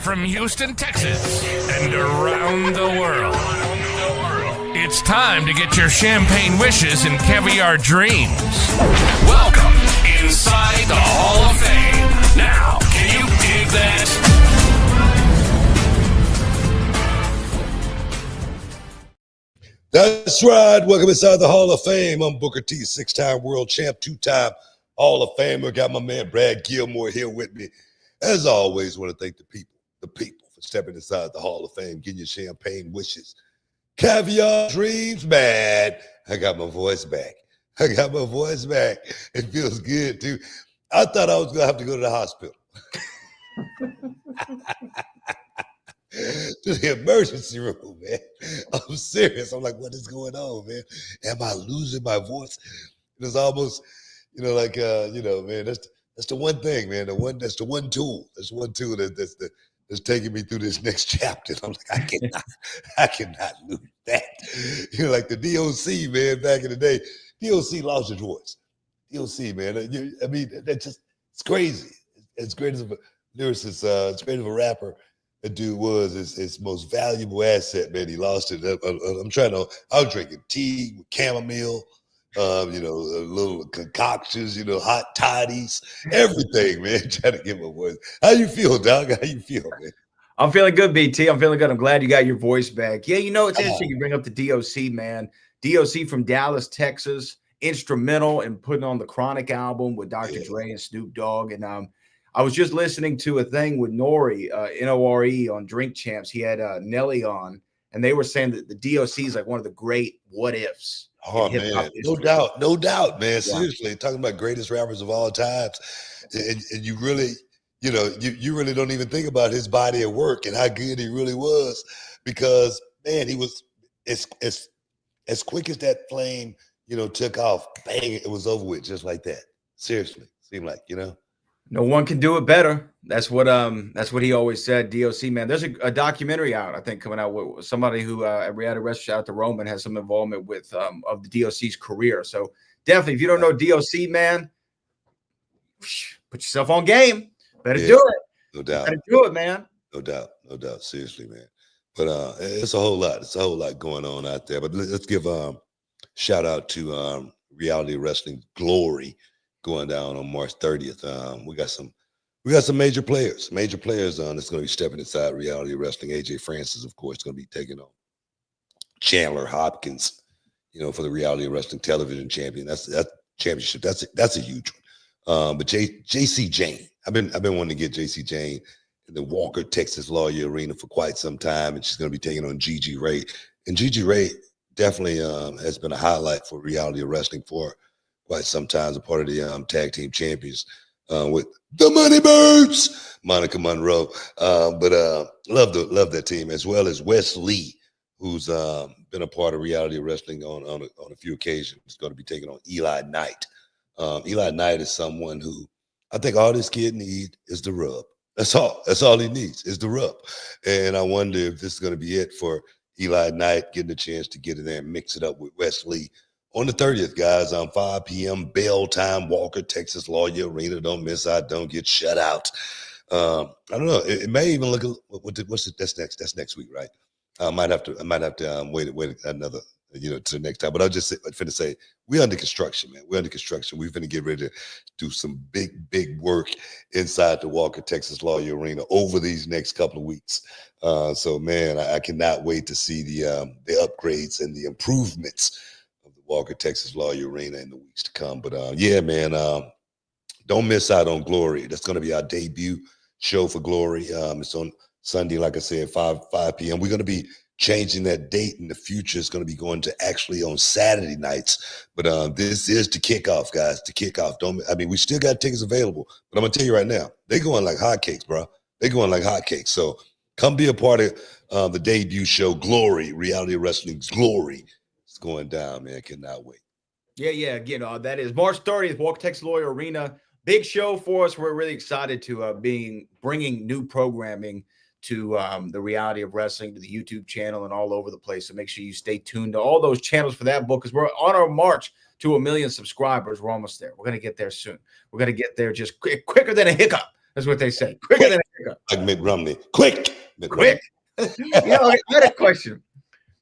from Houston, Texas, and around the world. It's time to get your champagne wishes and caviar dreams. Welcome inside the Hall of Fame. Now, can you dig that? That's right. Welcome inside the Hall of Fame. I'm Booker T, 6-time world champ, 2-time Hall of Famer. Got my man Brad Gilmore here with me. As always, want to thank the people for stepping inside the Hall of Fame, getting your champagne wishes, caviar dreams. Man, I got my voice back. It feels good, too. I thought I was going to have to go to the hospital. To the emergency room, man. I'm serious. I'm like, what is going on, man? Am I losing my voice? It was almost, man, that's the one thing, man. That's the one tool. That's one tool that's taking me through this next chapter. I'm like, I cannot lose that. Like the DOC, man, back in the day. DOC lost his voice. DOC, man. It's crazy. As great as a lyricist, as great of a rapper that dude was, his most valuable asset, man. He lost it. I was drinking tea with chamomile, little concoctions, hot toddies, everything, man. Trying to get my voice. How you feel, dog? How you feel, man? I'm feeling good, BT. I'm feeling good. I'm glad you got your voice back. Yeah, it's interesting you bring up the DOC, man. DOC from Dallas, Texas, instrumental in putting on the Chronic album with Dr. Dre and Snoop Dogg. And I was just listening to a thing with Nori, N-O-R-E, on Drink Champs. He had Nelly on, and they were saying that the DOC is like one of the great what ifs. Oh, man, no doubt, man. Yeah. Seriously, talking about greatest rappers of all times. And you really, you really don't even think about his body of work and how good he really was, because, man, he was as quick as that flame, took off, bang, it was over with just like that. Seriously, seemed like, No one can do it better. That's what he always said. DOC, man. There's a documentary out, I think, coming out with somebody who at Reality Wrestling, shout out to Roman, has some involvement with of the DOC's career. So definitely, if you don't know DOC, man, put yourself on game. Better do it. No doubt. Better do it, man. No doubt. Seriously, man. But it's a whole lot. It's a whole lot going on out there. But let's give shout out to Reality Wrestling Glory going down on March 30th. We got some major players that's going to be stepping inside Reality Wrestling. AJ Francis, of course, going to be taking on Chandler Hopkins, for the Reality Wrestling Television Champion. That's championship. That's a huge one. But JC Jane, I've been wanting to get JC Jane in the Walker, Texas Lawyer Arena for quite some time, and she's going to be taking on Gigi Ray. And Gigi Ray definitely has been a highlight for Reality Wrestling for quite sometimes, a part of the tag team champions with the Money Birds, Monica Monroe. But love that team, as well as Wes Lee, who's been a part of Reality Wrestling on a few occasions. He's going to be taking on Eli Knight. Eli Knight is someone who I think all this kid needs is the rub. That's all he needs is the rub. And I wonder if this is going to be it for Eli Knight, getting a chance to get in there and mix it up with Wes Lee. On the 30th, guys, 5 p.m., bell time, Walker, Texas Lawyer Arena. Don't miss out. Don't get shut out. I don't know. It may even look. That's next. That's next week, right? I might have to wait another, to the next time. But I'll just finna say we're under construction, man. We're under construction. We're finna get ready to do some big work inside the Walker, Texas Lawyer Arena over these next couple of weeks. So, man, I cannot wait to see the upgrades and the improvements Walker, Texas Lawyer Arena in the weeks to come. But man, don't miss out on Glory. That's going to be our debut show for Glory. It's on Sunday, like I said, 5 p.m. We're going to be changing that date in the future. It's going to be going to actually on Saturday nights. But this is the kickoff, guys. The kickoff. We still got tickets available. But I'm going to tell you right now, they're going like hotcakes, bro. They're going like hotcakes. So come be a part of the debut show, Glory, Reality Wrestling's Glory. Going down, man. Cannot wait. Yeah. That is March 30th, Walker, Texas Lawyer Arena. Big show for us. We're really excited to bringing new programming to the Reality of Wrestling, to the YouTube channel, and all over the place. So make sure you stay tuned to all those channels for that book, because we're on our march to 1 million subscribers. We're almost there. We're going to get there soon. We're going to get there just quicker than a hiccup. That's what they say. Quicker than a hiccup. Like Mitt Romney. Quick. Quick. I had a question.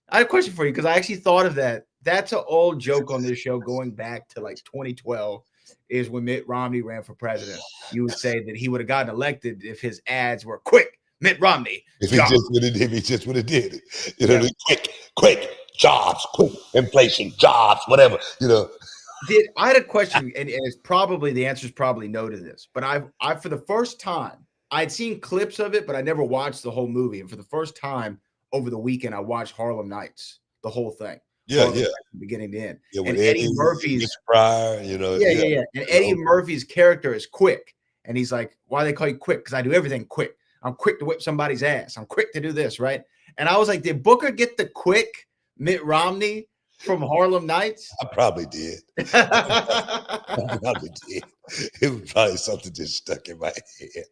I had a question for you because I actually thought of that. That's an old joke on this show going back to like 2012 is when Mitt Romney ran for president. You would say that he would have gotten elected if his ads were quick. Mitt Romney. If he just would have did it. You know, quick, jobs, quick, inflation, jobs, whatever, you know. I had a question, and it's probably the answer is probably no to this, but I for the first time, I'd seen clips of it, but I never watched the whole movie. And for the first time over the weekend, I watched Harlem Nights, the whole thing. Yeah, from beginning to end. Yeah, and Eddie Murphy's Pryor, you know. Yeah. And Eddie Murphy's character is quick. And he's like, why do they call you quick? Because I do everything quick. I'm quick to whip somebody's ass. I'm quick to do this, right? And I was like, did Booker get the quick Mitt Romney from Harlem Nights? I probably did. I probably did. It was probably something just stuck in my head.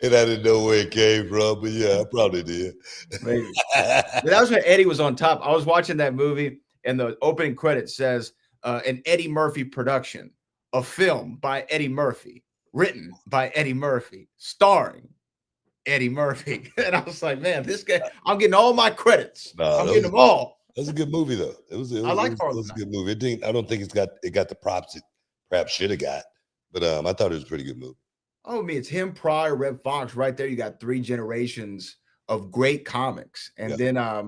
And I didn't know where it came from, but yeah, I probably did. Maybe. That was when Eddie was on top. I was watching that movie, and the opening credit says, an Eddie Murphy production, a film by Eddie Murphy, written by Eddie Murphy, starring Eddie Murphy. And I was like, man, this guy, I'm getting all my credits. I'm getting them all. That was a good movie, though. I like Harlem. It was a good movie. I don't think it got the props it perhaps should have got, but I thought it was a pretty good movie. Oh, I mean, it's him, Pryor, Red Fox, right there. You got 3 generations of great comics, and then I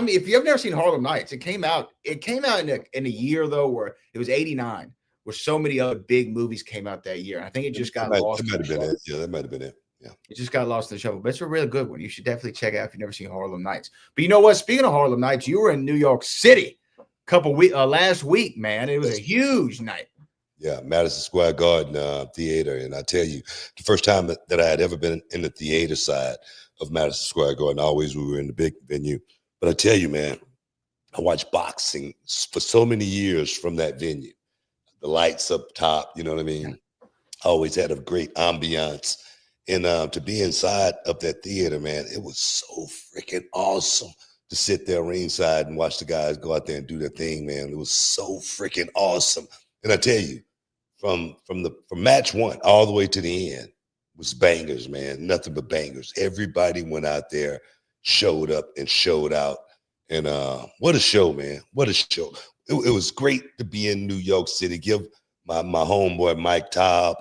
mean, if you've never seen Harlem Nights, it came out in a year though where it was '89, where so many other big movies came out that year. I think it just got lost. That might have been it. Yeah, that might have been it. Yeah, it just got lost in the shuffle. But it's a really good one. You should definitely check it out if you've never seen Harlem Nights. But you know what? Speaking of Harlem Nights, you were in New York City last week, man. It was a huge night. Yeah, Madison Square Garden theater. And I tell you, the first time that I had ever been in the theater side of Madison Square Garden, always we were in the big venue. But I tell you, man, I watched boxing for so many years from that venue. The lights up top, you know what I mean? I always had a great ambiance. And to be inside of that theater, man, it was so freaking awesome to sit there ringside and watch the guys go out there and do their thing, man. It was so freaking awesome. And I tell you, from match 1 all the way to the end was bangers, man. Nothing but bangers. Everybody went out there, showed up and showed out. And what a show, man. What a show. It was great to be in New York City. Give my homeboy Mike Taub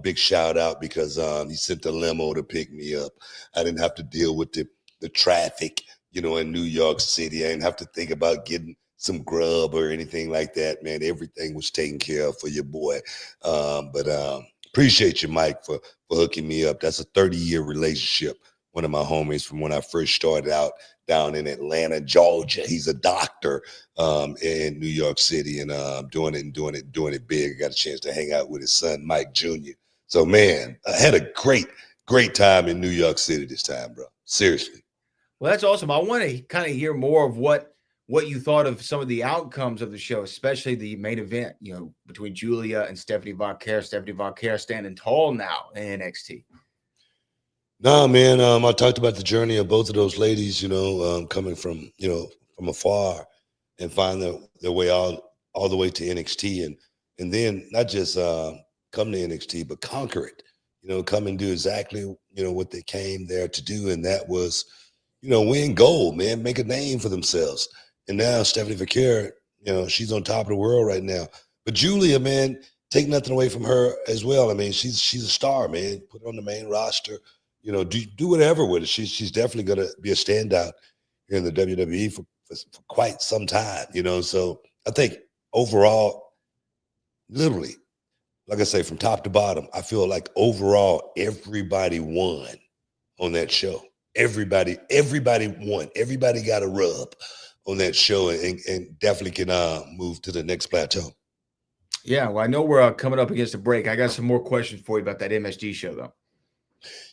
big shout out because he sent a limo to pick me up. I didn't have to deal with the traffic, you know, in New York City. I didn't have to think about getting some grub or anything like that, man. Everything was taken care of for your boy. But appreciate you, Mike, for hooking me up. That's a 30-year relationship. One of my homies from when I first started out down in Atlanta, Georgia. He's a doctor in New York City and doing it big. I got a chance to hang out with his son, Mike Jr. So, man, I had a great time in New York City this time, bro. Seriously. Well, that's awesome. I want to kind of hear more of what you thought of some of the outcomes of the show, especially the main event, you know, between Julia and Stephanie Vauquer. Stephanie Vauquer standing tall now in NXT. No, man, I talked about the journey of both of those ladies, you know, coming from, you know, from afar and find their way all the way to NXT and then not just come to NXT, but conquer it, you know, come and do exactly, you know, what they came there to do. And that was, you know, win gold, man, make a name for themselves. And now Stephanie Vauquer, you know, she's on top of the world right now. But Julia, man, take nothing away from her as well. I mean, she's a star, man. Put her on the main roster. You know, do whatever with it. She's definitely going to be a standout here in the WWE for quite some time, you know. So I think overall, literally, like I say, from top to bottom, I feel like overall everybody won on that show. Everybody won. Everybody got a rub on that show and definitely can move to the next plateau. Yeah, well, I know we're coming up against a break. I got some more questions for you about that MSG show, though.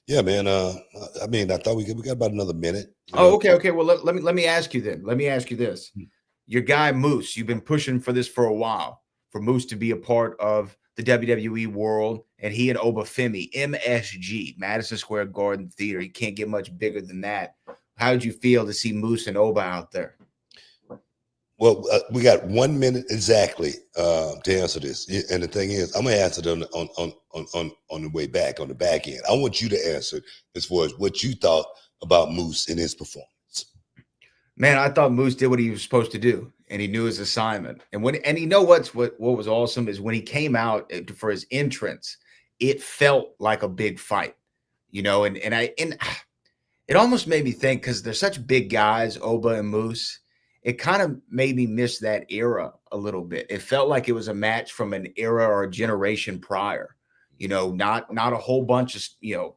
Yeah, man. I mean, I thought we got about another minute. Oh, okay. Well, let me ask you then. Let me ask you this. Your guy Moose, you've been pushing for this for a while, for Moose to be a part of the WWE world, and he and Obafemi, MSG, Madison Square Garden Theater. You can't get much bigger than that. How did you feel to see Moose and Oba out there? Well, we got 1 minute exactly to answer this, and the thing is, I'm gonna answer it on the way back, on the back end. I want you to answer as far as what you thought about Moose in his performance. Man, I thought Moose did what he was supposed to do, and he knew his assignment. And you know what was awesome is when he came out for his entrance, it felt like a big fight, and it almost made me think, because they're such big guys, Oba and Moose. It kind of made me miss that era a little bit. It felt like it was a match from an era or a generation prior, not a whole bunch of,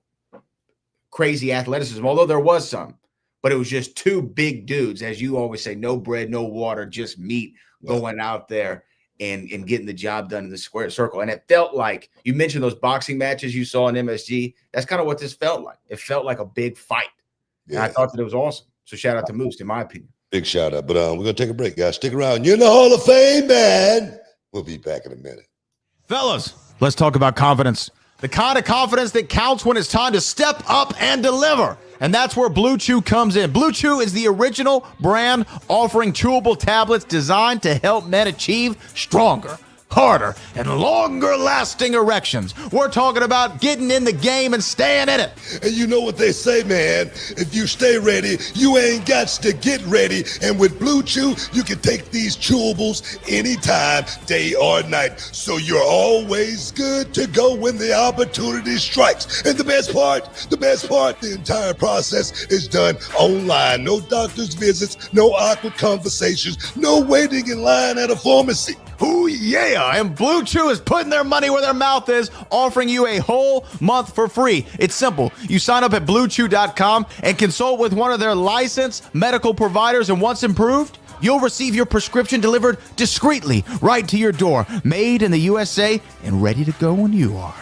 crazy athleticism, although there was some, but it was just two big dudes, as you always say, no bread, no water, just meat, going out there and getting the job done in the square circle. And it felt like, you mentioned those boxing matches you saw in MSG. That's kind of what this felt like. It felt like a big fight. Yeah. And I thought that it was awesome. So shout out to Moose, in my opinion. Big shout out. But we're going to take a break, guys. Stick around. You're in the Hall of Fame, man. We'll be back in a minute. Fellas, let's talk about confidence. The kind of confidence that counts when it's time to step up and deliver. And that's where Blue Chew comes in. Blue Chew is the original brand offering chewable tablets designed to help men achieve stronger, harder, and longer-lasting erections. We're talking about getting in the game and staying in it. And you know what they say, man. If you stay ready, you ain't got to get ready. And with Blue Chew, you can take these chewables anytime, day or night. So you're always good to go when the opportunity strikes. And the best part, the entire process is done online. No doctor's visits, no awkward conversations, no waiting in line at a pharmacy. Ooh, yeah. And Blue Chew is putting their money where their mouth is, offering you a whole month for free. It's simple. You sign up at BlueChew.com and consult with one of their licensed medical providers, and once approved, you'll receive your prescription delivered discreetly right to your door, made in the USA and ready to go when you are.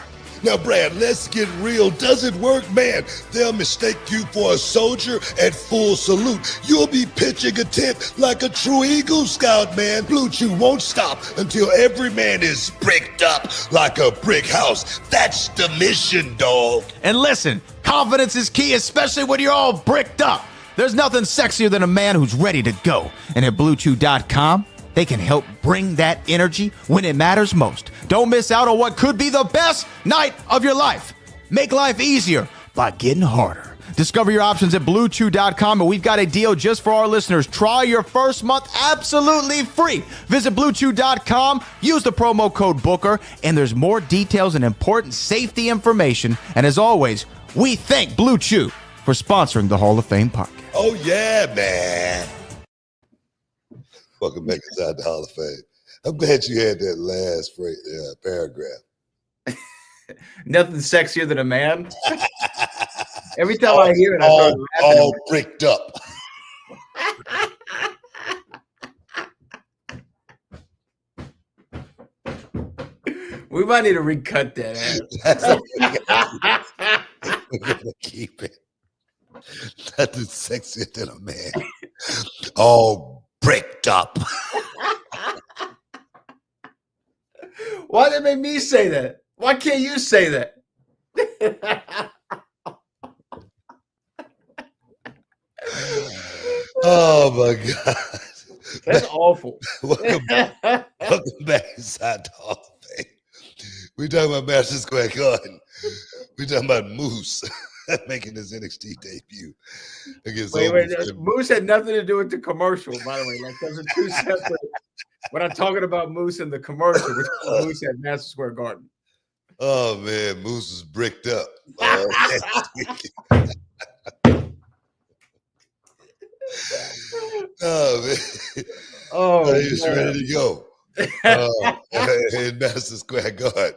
Now, Brad, let's get real. Does it work? Man, they'll mistake you for a soldier at full salute. You'll be pitching a tent like a true Eagle Scout, man. Blue Chew won't stop until every man is bricked up like a brick house. That's the mission, dog. And listen, confidence is key, especially when you're all bricked up. There's nothing sexier than a man who's ready to go. And at BlueChew.com, they can help bring that energy when it matters most. Don't miss out on what could be the best night of your life. Make life easier by getting harder. Discover your options at BlueChew.com, and we've got a deal just for our listeners. Try your first month absolutely free. Visit BlueChew.com, use the promo code Booker, and there's more details and important safety information. And as always, we thank Blue Chew for sponsoring the Hall of Fame podcast. Oh, yeah, man. Welcome back inside the Hall of Fame. I'm glad you had that last paragraph. Nothing sexier than a man. Every time I hear it, I start laughing. All bricked up. We might need to recut that. We're gonna keep it. Nothing sexier than a man. All bricked up. Why did they make me say that? Why can't you say that? Oh my God. That's awful. Welcome back inside the Hall of Fame. We're talking about Madison Square Garden. We're talking about Moose making his NXT debut against wait, Moose had nothing to do with the commercial, by the way. Like, those are two separate. When I'm talking about Moose in the commercial, which Moose at Madison Square Garden. Oh man, Moose is bricked up. Oh man. Oh, he's ready to go. In Madison Square Garden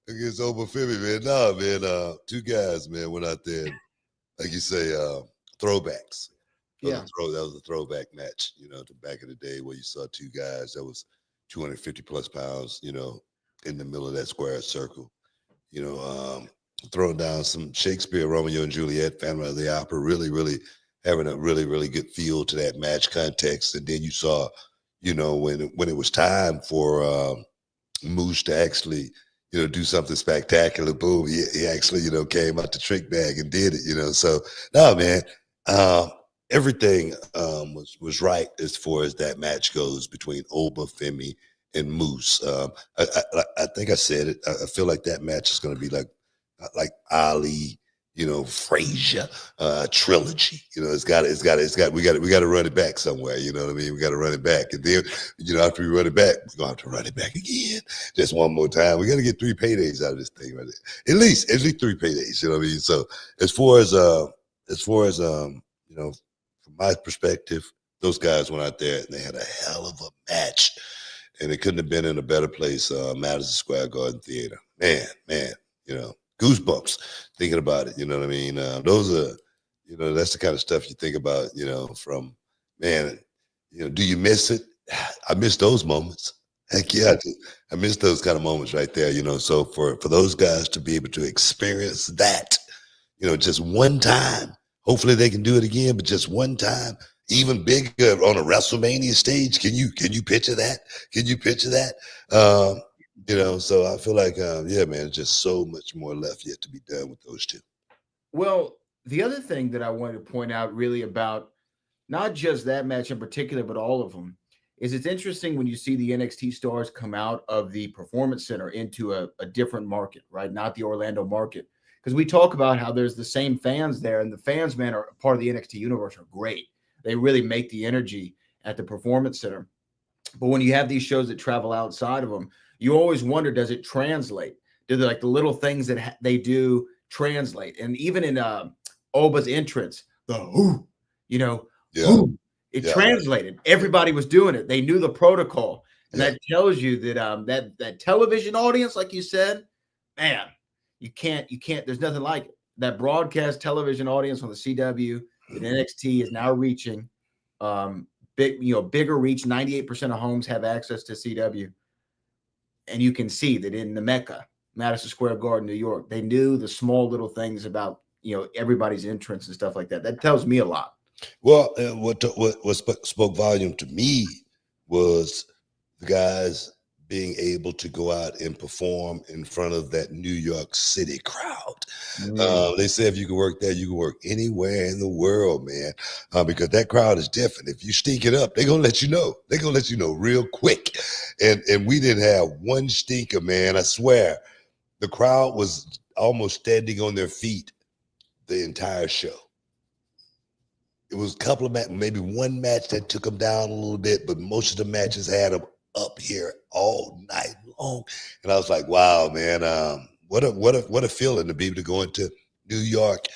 against Obafemi, man. No, man. Two guys, man, went out there, and, like you say, throwbacks. Yeah, that was a throwback match, to back in the day where you saw two guys that was 250 plus pounds, in the middle of that square circle, throwing down some Shakespeare, Romeo and Juliet, Phantom of the Opera, really, really having a really, really good feel to that match context. And then you saw, when it was time for Moose to actually, do something spectacular, boom, he actually, came out the trick bag and did it, So, no, man. everything was right as far as that match goes between Oba, Femi, and Moose. I think I said it. I feel like that match is going to be like Ali, Frazier trilogy. We got to run it back somewhere. You know what I mean? We got to run it back, and then after we run it back, we're gonna have to run it back again, just one more time. We got to get 3 paydays out of this thing right there. At least 3 paydays. You know what I mean? So as far as from my perspective, those guys went out there and they had a hell of a match, and it couldn't have been in a better place. Madison Square Garden Theater, man, goosebumps thinking about it. You know what I mean? Those are, that's the kind of stuff you think about. From man, do you miss it? I miss those moments. Heck yeah, I do. I miss those kind of moments right there. So for those guys to be able to experience that, just one time. Hopefully they can do it again, but just one time, even bigger on a WrestleMania stage. Can you picture that? Can you picture that? So I feel like, man, just so much more left yet to be done with those two. Well, the other thing that I wanted to point out really about not just that match in particular, but all of them, is it's interesting when you see the NXT stars come out of the Performance Center into a different market, right? Not the Orlando market. Because we talk about how there's the same fans there, and the fans, man, are part of the NXT universe, are great. They really make the energy at the Performance Center. But when you have these shows that travel outside of them, you always wonder, does it translate? Do the little things that they do translate? And even in Oba's entrance, the whoo, whoo, it translated. Everybody was doing it. They knew the protocol. And that tells you that that television audience, like you said, man, you can't, there's nothing like it. That broadcast television audience on the CW that NXT is now reaching, bigger reach. 98% of homes have access to CW. And you can see that in the Mecca, Madison Square Garden, New York, they knew the small little things about, everybody's entrance and stuff like that. That tells me a lot. Well, what spoke volume to me was the guys being able to go out and perform in front of that New York City crowd. They say if you can work there, you can work anywhere in the world, man, because that crowd is different. If you stink it up, they're going to let you know. They're going to let you know real quick. And we didn't have one stinker, man. I swear. The crowd was almost standing on their feet the entire show. It was a couple of maybe one match that took them down a little bit, but most of the matches had them up here all night long. And I was like, wow, man, what a feeling to be able to go into New York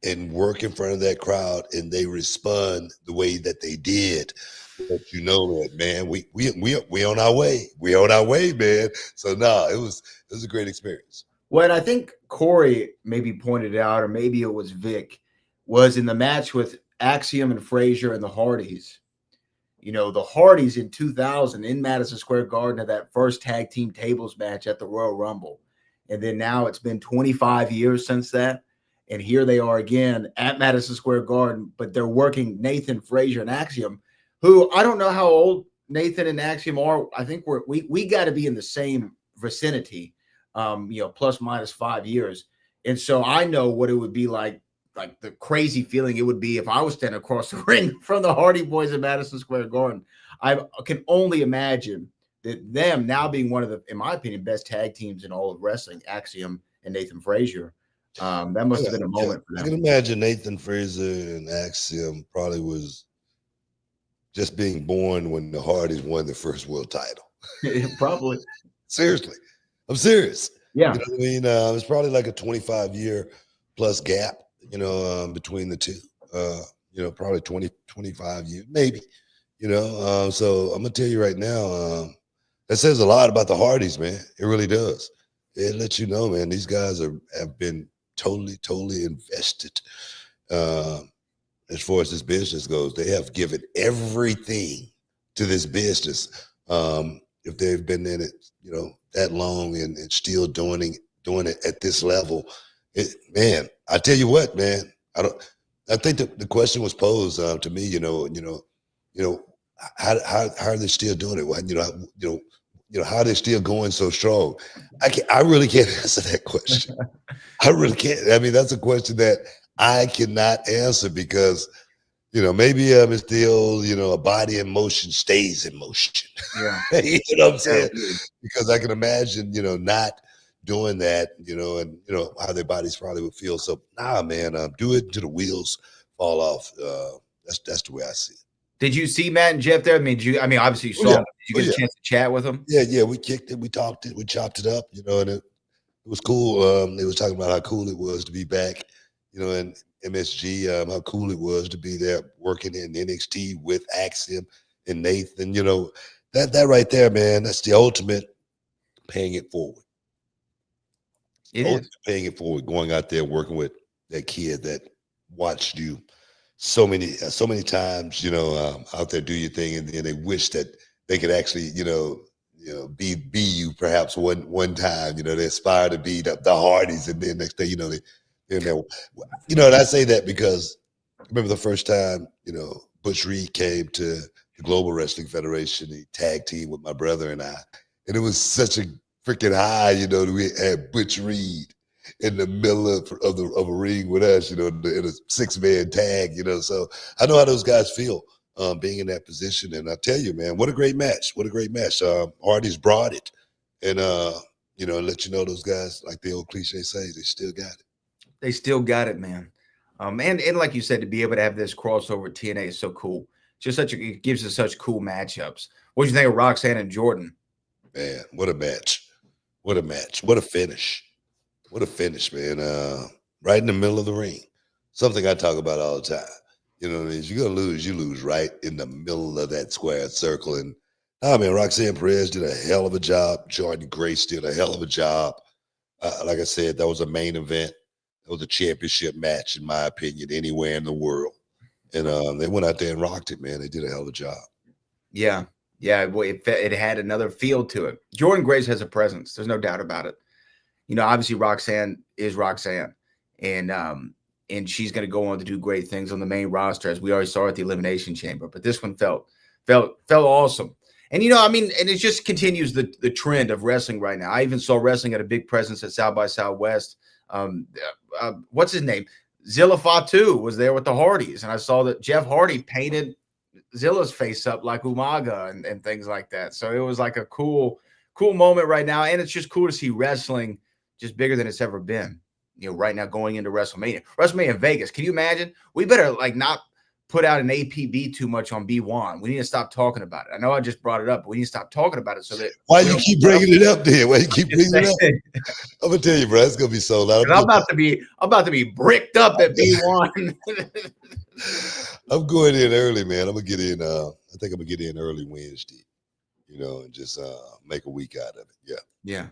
and work in front of that crowd, and they respond the way that they did. But that, man, we on our way. We on our way, man. So it was a great experience. What I think Corey maybe pointed out, or maybe it was Vic, was in the match with Axiom and Frazier and the Hardys. The Hardys in 2000 in Madison Square Garden had that first tag team tables match at the Royal Rumble. And then now it's been 25 years since that. And here they are again at Madison Square Garden, but they're working Nathan, Frazier, and Axiom, who I don't know how old Nathan and Axiom are. I think we got to be in the same vicinity, plus minus 5 years. And so I know what it would be like the crazy feeling it would be if I was standing across the ring from the Hardy Boys at Madison Square Garden. I can only imagine that them now being one of the, in my opinion, best tag teams in all of wrestling, Axiom and Nathan Frazier. That must have been a moment for them. I can imagine Nathan Frazier and Axiom probably was just being born when the Hardys won their first world title. Probably. Seriously. I'm serious. Yeah. You know what I mean? It's probably like a 25-year plus gap, between the two. Probably 20, 25 years, maybe. So I'm gonna tell you right now, that says a lot about the Hardys, man. It really does. It lets you know, man, these guys have been totally invested. As far as this business goes, they have given everything to this business. If they've been in it, that long and still doing it at this level, man, I tell you what, man, I think the question was posed to me, how are they still doing it? How are they still going so strong? I really can't answer that question. I really can't. I mean, that's a question that I cannot answer because maybe it's the old, a body in motion stays in motion. Yeah. You know what I'm saying? Absolutely. Because I can imagine, not doing that, and how their bodies probably would feel. So nah, man, do it until the wheels fall off. That's the way I see it. Did you see Matt and Jeff there? I mean, obviously you saw them. Did you get a chance to chat with them? Yeah, we kicked it, we talked it, we chopped it up, and it was cool. They was talking about how cool it was to be back, in MSG, how cool it was to be there working in NXT with Axiom and Nathan. That right there, man, that's the ultimate paying it forward. It is. Paying it forward, going out there working with that kid that watched you so many times, out there do your thing, and they wish that they could actually, be you perhaps one time. They aspire to be the Hardys, and then next thing they're there. And I say that because I remember the first time, Butch Reed came to the Global Wrestling Federation. He tag teamed with my brother and I, and it was such a freaking high, that we had Butch Reed in the middle of a ring with us, in a 6-man tag, So I know how those guys feel being in that position. And I tell you, man, what a great match. What a great match. Hardy's brought it. And, let you know those guys, like the old cliche says, they still got it. They still got it, man. And like you said, to be able to have this crossover TNA is so cool. It gives us such cool matchups. What do you think of Roxanne and Jordan? Man, what a match. What a match. What a finish. What a finish, man. Right in the middle of the ring. Something I talk about all the time. If you're going to lose, you lose right in the middle of that square circle. And, Roxanne Perez did a hell of a job. Jordan Grace did a hell of a job. Like I said, that was a main event. That was a championship match, in my opinion, anywhere in the world. And they went out there and rocked it, man. They did a hell of a job. Yeah. Yeah, it had another feel to it. Jordan Grace has a presence. There's no doubt about it. Obviously Roxanne is Roxanne, and she's going to go on to do great things on the main roster, as we already saw at the Elimination Chamber. But this one felt awesome. And, and it just continues the trend of wrestling right now. I even saw wrestling at a big presence at South by Southwest. What's his name? Zilla Fatu was there with the Hardys, and I saw that Jeff Hardy painted Zilla's face up like Umaga and things like that. So it was like a cool moment right now. And it's just cool to see wrestling just bigger than it's ever been, right now going into WrestleMania in Vegas. Can you imagine? We better not put out an APB too much on B1. We need to stop talking about it. I know I just brought it up, but we need to stop talking about it. So that why you keep bringing it up there? Why you keep bringing it up? I'm gonna tell you, bro, it's gonna be sold out. I'm about to be bricked up at B1. I'm going in early, man. I'm gonna get in. I think I'm gonna get in early Wednesday, and just make a week out of it. Yeah.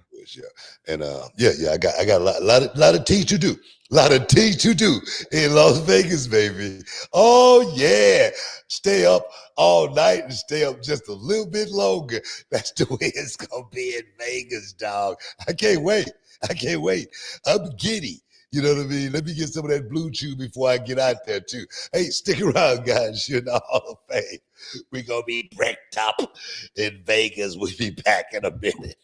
And I got a lot of tea to do. A lot of tea to do in Las Vegas, baby. Oh yeah, stay up all night and stay up just a little bit longer. That's the way it's gonna be in Vegas, dog. I can't wait. I'm giddy. You know what I mean? Let me get some of that blue chew before I get out there too. Hey, stick around, guys. You're in the Hall of Fame. We're gonna be bricked up in Vegas. We'll be back in a minute.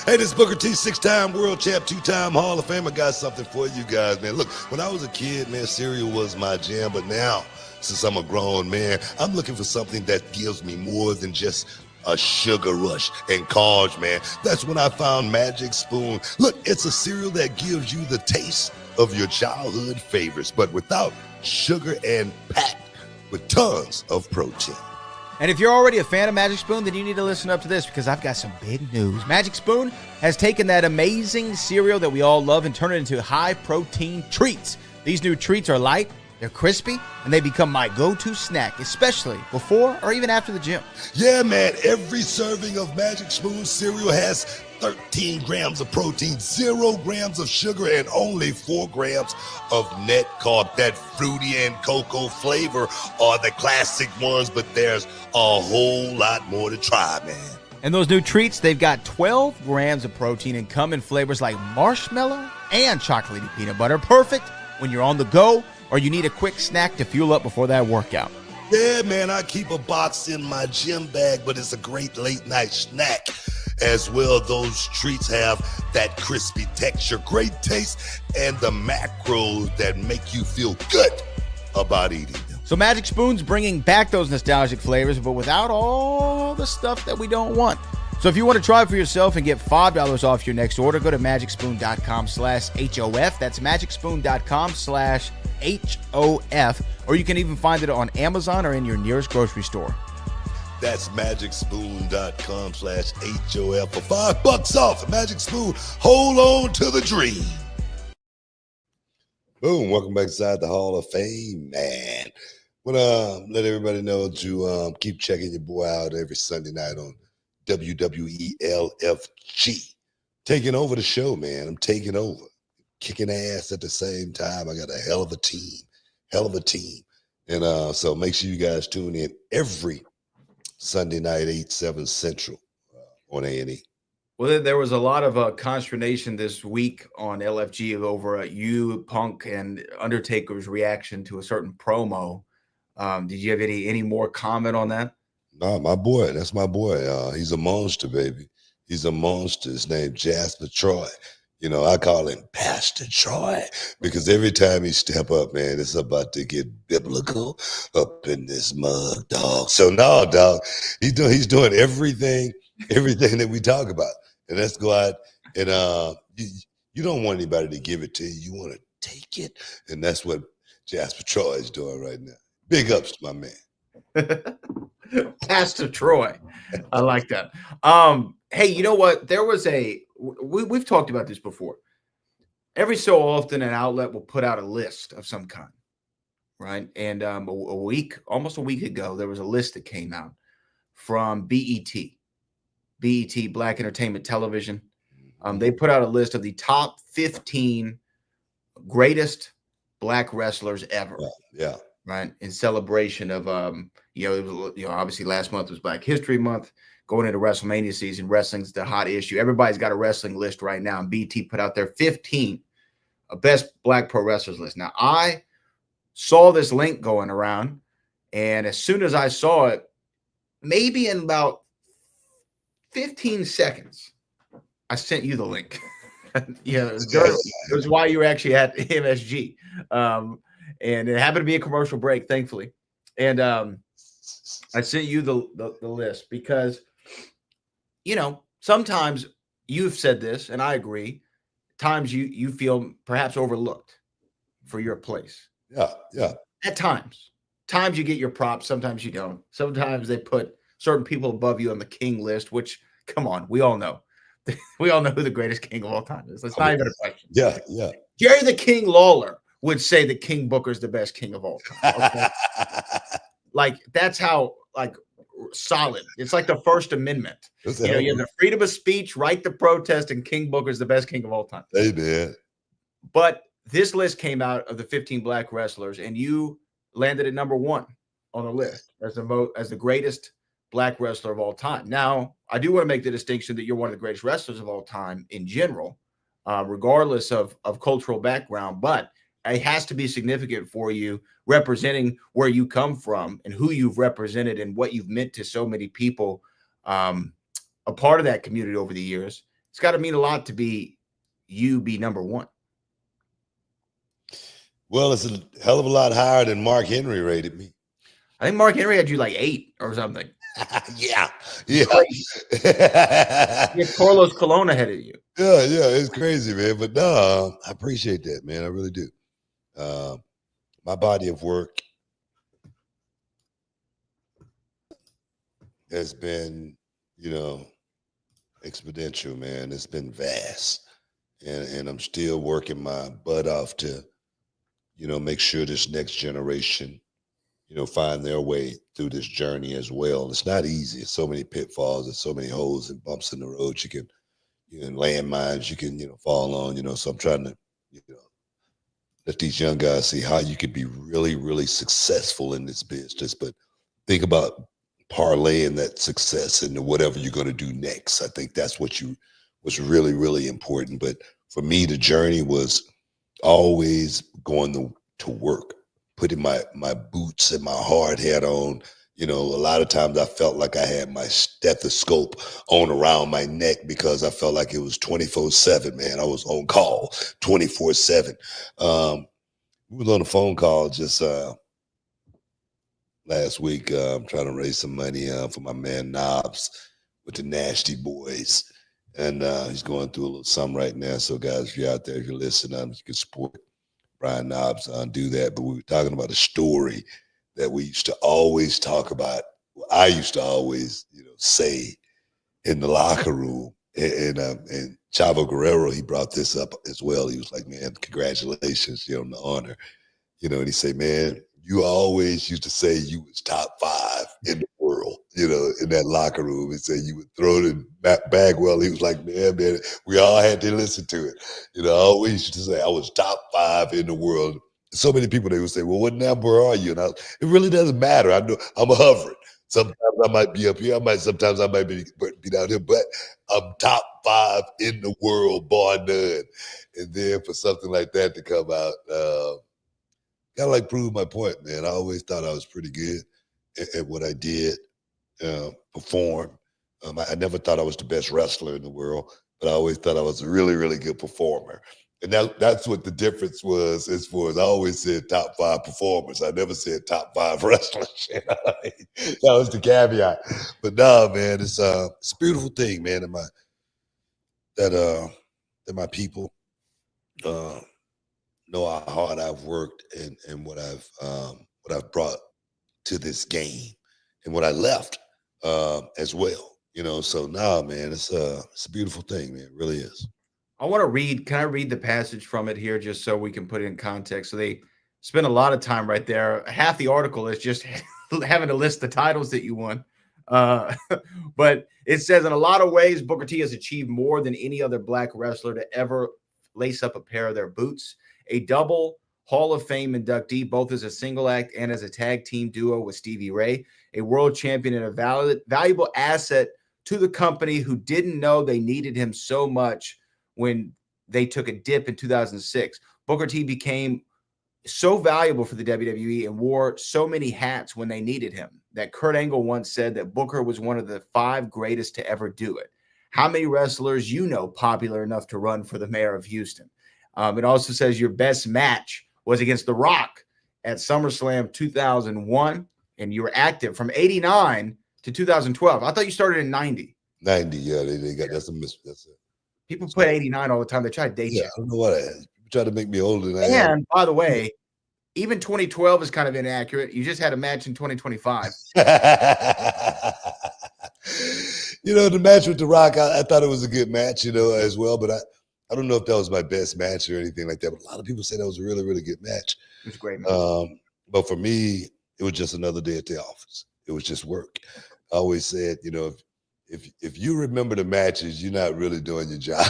Hey, this is Booker T, 6-time world champ, 2-time Hall of Fame. I got something for you guys, man. Look, when I was a kid, man, cereal was my jam. But now, since I'm a grown man, I'm looking for something that gives me more than just a sugar rush and carbs, man. That's when I found Magic Spoon. Look, it's a cereal that gives you the taste of your childhood favorites, but without sugar and packed with tons of protein. And if you're already a fan of Magic Spoon, then you need to listen up to this, because I've got some big news. Magic Spoon has taken that amazing cereal that we all love and turned it into high-protein treats. These new treats are light, they're crispy, and they become my go-to snack, especially before or even after the gym. Yeah, man, every serving of Magic Spoon cereal has 13 grams of protein, 0 grams of sugar, and only 4 grams of net carb. That fruity and cocoa flavor are the classic ones, but there's a whole lot more to try, man. And those new treats, they've got 12 grams of protein and come in flavors like marshmallow and chocolatey peanut butter. Perfect when you're on the go or you need a quick snack to fuel up before that workout. Yeah, man, I keep a box in my gym bag, but it's a great late night snack as well. Those treats have that crispy texture, great taste, and the macros that make you feel good about eating them. So Magic Spoon's bringing back those nostalgic flavors, but without all the stuff that we don't want. So if you want to try it for yourself and get $5 off your next order, go to magicspoon.com/HOF. That's magicspoon.com/HOF. Or you can even find it on Amazon or in your nearest grocery store. That's magicspoon.com/HOF for $5 off. Magic Spoon, hold on to the dream. Boom, welcome back inside the Hall of Fame, man. Want to let everybody know to keep checking your boy out every Sunday night on WWE LFG. Taking over the show, man. I'm taking over. Kicking ass at the same time. I got a hell of a team. And so make sure you guys tune in every Sunday night, 8/7 Central on A&E. Well, there was a lot of consternation this week on LFG over you, Punk, and Undertaker's reaction to a certain promo. Did you have any more comment on that? No, my boy. That's my boy. He's a monster, baby. He's a monster. His name Jasper Troy. You know, I call him Pastor Troy because every time he step up, man, it's about to get biblical up in this mug, dog. So no, dog, he's doing everything that we talk about. And let's go out and you don't want anybody to give it to you. You want to take it. And that's what Jasper Troy is doing right now. Big ups to my man. Pastor Troy. I like that. Hey, you know what? There was we've talked about this before. Every so often an outlet will put out a list of some kind, right? And almost a week ago, there was a list that came out from BET, Black Entertainment Television. They put out a list of the top 15 greatest Black wrestlers ever. Yeah. Right. In celebration of, obviously last month was Black History Month. Going into WrestleMania season, wrestling's the hot issue. Everybody's got a wrestling list right now. And BT put out their 15 best Black pro wrestlers list. Now, I saw this link going around, and as soon as I saw it, maybe in about 15 seconds, I sent you the link. It was why you were actually at MSG. And it happened to be a commercial break, thankfully. And I sent you the list because, sometimes you've said this, and I agree, times you feel perhaps overlooked for your place. Yeah. At times you get your props, sometimes you don't. Sometimes they put certain people above you on the king list, which, come on, we all know. We all know who the greatest king of all time is. That's not even a question. Yeah. Jerry the King Lawler would say that King Booker's the best king of all time. Okay? That's how solid. It's like the First Amendment. You have the freedom of speech, right to protest, and King Booker's the best king of all time. Hey, man. But this list came out of the 15 Black wrestlers, and you landed at number 1 on the list as the greatest Black wrestler of all time. Now, I do want to make the distinction that you're one of the greatest wrestlers of all time in general, regardless of cultural background, but it has to be significant for you representing where you come from and who you've represented and what you've meant to so many people, a part of that community over the years. It's got to mean a lot to be number 1. Well, it's a hell of a lot higher than Mark Henry rated me. I think Mark Henry had you 8 or something. Yeah. Carlos Colon ahead of you. Yeah, it's crazy, man. But no, I appreciate that, man. I really do. My body of work has been, exponential, man. It's been vast. And I'm still working my butt off to, make sure this next generation, find their way through this journey as well. It's not easy. It's so many pitfalls and so many holes and bumps in the road. You can, landmines you can, fall on, so I'm trying to, let these young guys see how you could be really, really successful in this business. But think about parlaying that success into whatever you're going to do next. I think that's what's really, really important. But for me, the journey was always going to work, putting my boots and my hard hat on. A lot of times I felt like I had my stethoscope on around my neck because I felt like it was 24/7, man. I was on call 24/7. We was on a phone call just last week. I'm trying to raise some money for my man Knobs with the Nasty Boys. And he's going through a little something right now. So, guys, if you're out there, if you're listening, you can support Brian Knobs, do that. But we were talking about a story that we used to always talk about. I used to always, say in the locker room. And Chavo Guerrero, he brought this up as well. He was like, man, congratulations, on the honor. And he said, man, you always used to say you was top 5 in the world, in that locker room. And say you would throw it in Bagwell. He was like, man, we all had to listen to it. I always used to say I was top 5 in the world. So many people, they would say, well, what number are you? And it really doesn't matter. I know I'm hovering. Sometimes I might be up here. Sometimes I might be down here, but I'm top 5 in the world, bar none. And then for something like that to come out, kind of like prove my point, man. I always thought I was pretty good at what I did, perform. I never thought I was the best wrestler in the world, but I always thought I was a really, really good performer. And that's what the difference was as far as I always said top 5 performers. I never said top 5 wrestlers. That was the caveat. But no, man, it's a beautiful thing, man, that my people know how hard I've worked and what I've brought to this game and what I left as well. So now, man, it's a beautiful thing, man. It really is. I want to read. Can I read the passage from it here just so we can put it in context? So they spend a lot of time right there. Half the article is just having to list the titles that you won. But it says, in a lot of ways, Booker T has achieved more than any other Black wrestler to ever lace up a pair of their boots. A double Hall of Fame inductee, both as a single act and as a tag team duo with Stevie Ray, a world champion and a valuable asset to the company who didn't know they needed him so much when they took a dip in 2006. Booker T became so valuable for the WWE and wore so many hats when they needed him that Kurt Angle once said that Booker was one of the 5 greatest to ever do it. How many wrestlers popular enough to run for the mayor of Houston? It also says your best match was against The Rock at SummerSlam 2001, and you were active from 89 to 2012. I thought you started in 90. 90, yeah, they got that's a People put 89 all the time. They try to date you. I don't know what I am. You try to make me older than I am. And by the way, even 2012 is kind of inaccurate. You just had a match in 2025. The match with The Rock, I thought it was a good match, as well. But I don't know if that was my best match or anything like that. But a lot of people say that was a really, really good match. It was a great match. But for me, it was just another day at the office. It was just work. I always said, if you remember the matches, you're not really doing your job.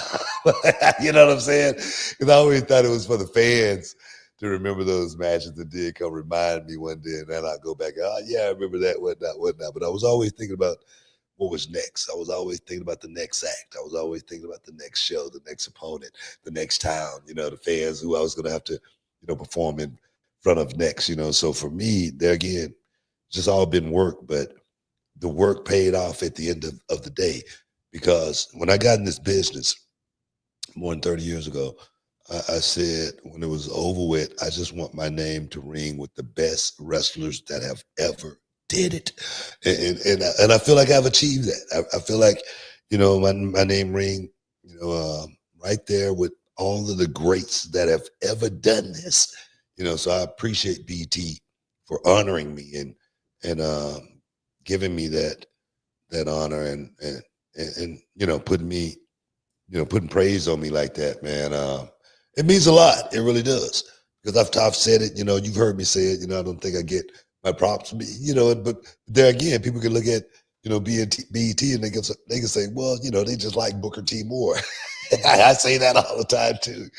You know what I'm saying? Because I always thought it was for the fans to remember those matches that did come remind me one day, and then I go back, oh yeah, I remember that, whatnot. But I was always thinking about what was next. I was always thinking about the next act. I was always thinking about the next show, the next opponent, the next town, the fans who I was going to have to, perform in front of next, So for me, there again, just all been work, but the work paid off at the end of the day. Because when I got in this business more than 30 years ago, I said when it was over with, I just want my name to ring with the best wrestlers that have ever did it. And I feel like I've achieved that. I feel like, my name ring, right there with all of the greats that have ever done this. So I appreciate BT for honoring me and giving me that honor and putting praise on me like that, man. It means a lot. It really does. Because I've said it, you've heard me say it, I don't think I get my props, but there again, people can look at, BET and they can say, well, they just like Booker T more. I say that all the time too,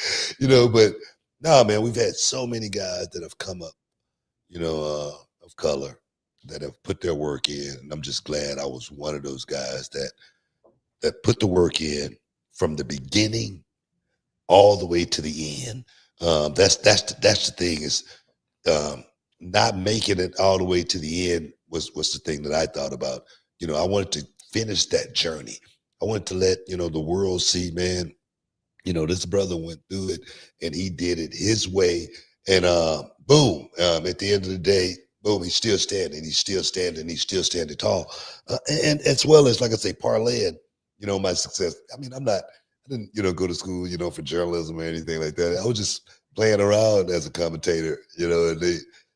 but no, man, we've had so many guys that have come up, of color that have put their work in. And I'm just glad I was one of those guys that put the work in from the beginning all the way to the end. That's the thing is not making it all the way to the end was the thing that I thought about. I wanted to finish that journey. I wanted to let, the world see, man, this brother went through it and he did it his way. And boom, at the end of the day, boom, he's still standing. He's still standing. He's still standing tall. And as well as, like I say, parlaying, my success. I mean, I didn't, go to school, for journalism or anything like that. I was just playing around as a commentator, and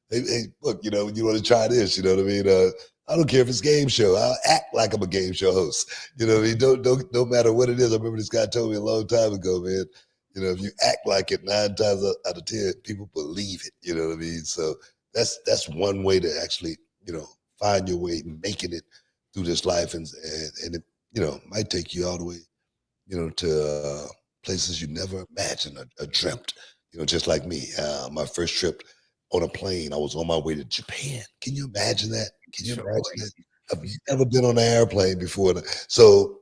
hey, look, you want to try this, you know what I mean? I don't care if it's game show. I'll act like I'm a game show host. You know what I mean? Don't matter what it is. I remember this guy told me a long time ago, man, if you act like it 9 times out of 10, people believe it. You know what I mean? So that's one way to actually, find your way, making it through this life. And it, might take you all the way, to places you never imagined or dreamt, just like me. My first trip on a plane, I was on my way to Japan. Can you imagine that? Can you imagine that? I've never been on an airplane before. So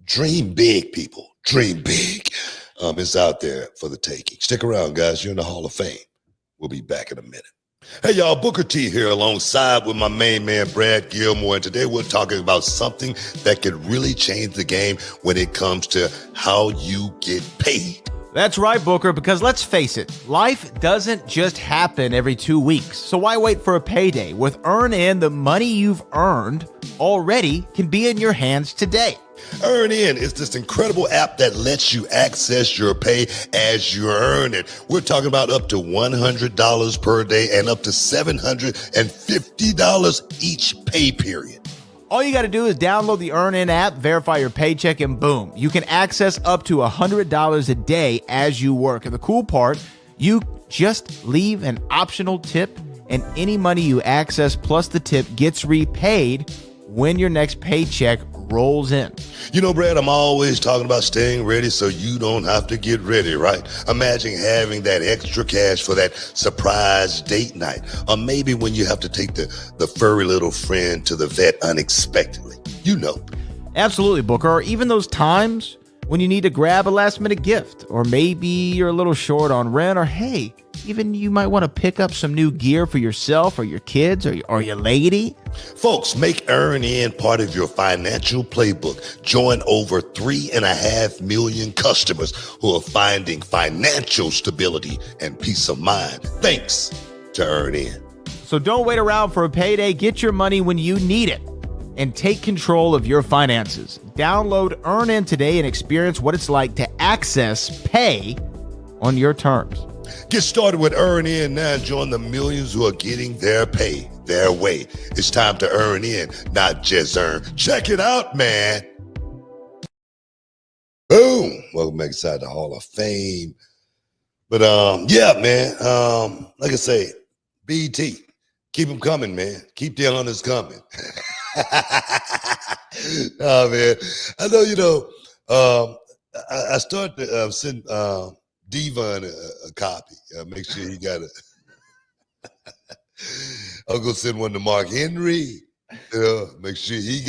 dream big, people. Dream big. It's out there for the taking. Stick around, guys. You're in the Hall of Fame. We'll be back in a minute. Hey, y'all, Booker T here alongside with my main man, Brad Gilmore. And today we're talking about something that could really change the game when it comes to how you get paid. That's right, Booker, because let's face it, life doesn't just happen every 2 weeks. So why wait for a payday? With EarnIn, the money you've earned already can be in your hands today. EarnIn is this incredible app that lets you access your pay as you earn it. We're talking about up to $100 per day and up to $750 each pay period. All you got to do is download the EarnIn app, verify your paycheck, and boom, you can access up to $100 a day as you work. And the cool part, you just leave an optional tip, and any money you access plus the tip gets repaid when your next paycheck rolls in. Brad, I'm always talking about staying ready so you don't have to get ready, right? Imagine having that extra cash for that surprise date night, or maybe when you have to take the furry little friend to the vet unexpectedly. Absolutely, Booker. Or even those times when you need to grab a last minute gift, or maybe you're a little short on rent, or hey, even you might want to pick up some new gear for yourself or your kids or your lady. Folks, make EarnIn part of your financial playbook. Join over 3.5 million customers who are finding financial stability and peace of mind thanks to EarnIn. So don't wait around for a payday. Get your money when you need it and take control of your finances. Download EarnIn today and experience what it's like to access pay on your terms. Get started with EarnIn now and join the millions who are getting their pay their way. It's time to EarnIn, not just earn. Check it out, man. Boom. Welcome back inside the Hall of Fame. But yeah, man. Like I say, BT, keep them coming, man. Keep the honors coming. Oh, man. I know, I started sending Devon a copy. Make sure he got it. I'll go send one to Mark Henry. Make sure he